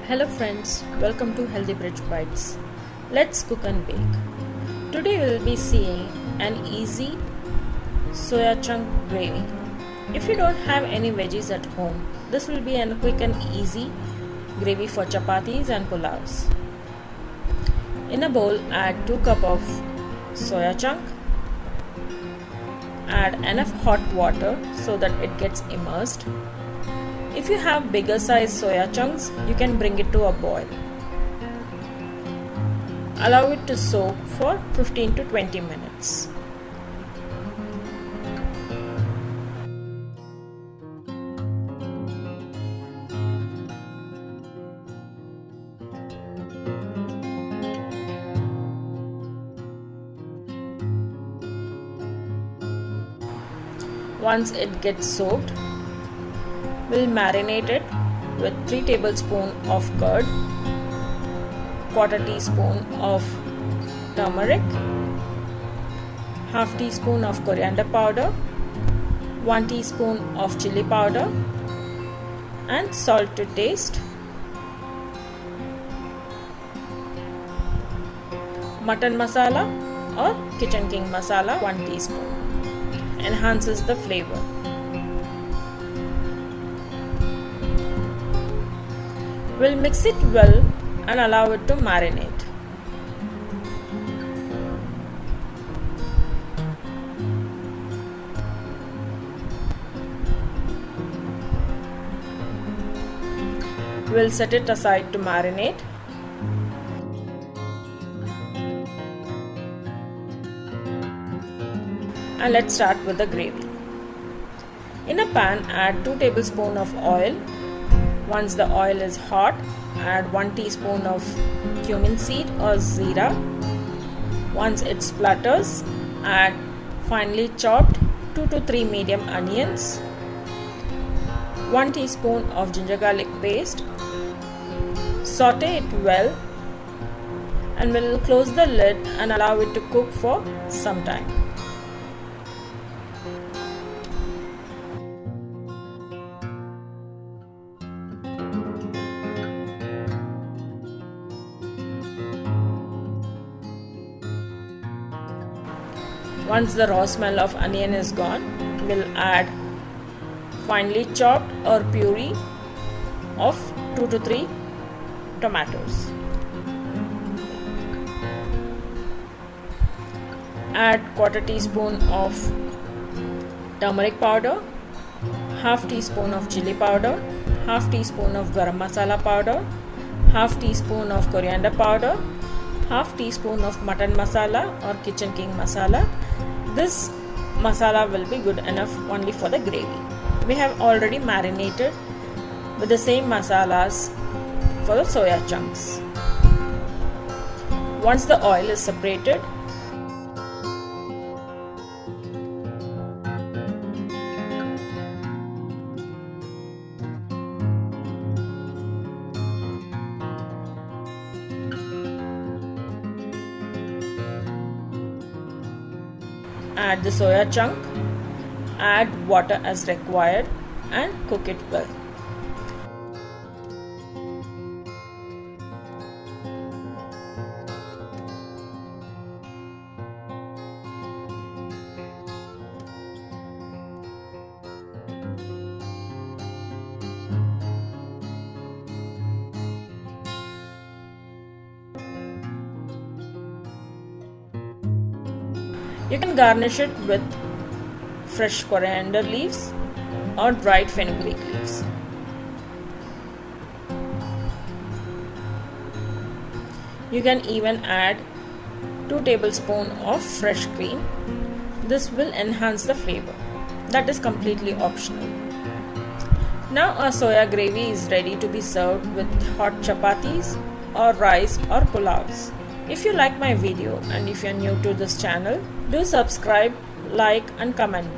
Hello friends, welcome to Healthy Bridge Bites. Let's cook and bake. Today we'll be seeing an easy soya chunk gravy. If you don't have any veggies at home, this will be a quick and easy gravy for chapatis and pulavs. In a bowl, add 2 cups of soya chunk. Add enough hot water so that it gets immersed. If you have bigger size soya chunks, you can bring it to a boil. Allow it to soak for 15 to 20 minutes. Once it gets soaked, we'll marinate it with 3 tablespoons of curd, quarter teaspoon of turmeric, half teaspoon of coriander powder, 1 teaspoon of chili powder, and salt to taste. Mutton masala or Kitchen King masala 1 teaspoon enhances the flavor. We'll mix it well and allow it to marinate. We'll set it aside to marinate. And let's start with the gravy. In a pan, add 2 tablespoons of oil. Once the oil is hot, add 1 teaspoon of cumin seed or zira. Once it splutters, add finely chopped 2 to 3 medium onions, 1 teaspoon of ginger garlic paste. Saute it well and we'll close the lid and allow it to cook for some time. Once the raw smell of onion is gone, we'll add finely chopped or puree of 2 to 3 tomatoes. Add quarter teaspoon of turmeric powder, half teaspoon of chili powder, half teaspoon of garam masala powder, half teaspoon of coriander powder, half teaspoon of mutton masala or Kitchen King masala. This masala will be good enough only for the gravy. We have already marinated with the same masalas for the soya chunks. Once the oil is separated, add the soya chunk, add water as required and cook it well. You can garnish it with fresh coriander leaves or dried fenugreek leaves. You can even add 2 tablespoons of fresh cream. This will enhance the flavor. That is completely optional. Now our soya gravy is ready to be served with hot chapatis or rice or pulavs. If you like my video and if you are new to this channel, do subscribe, like and comment.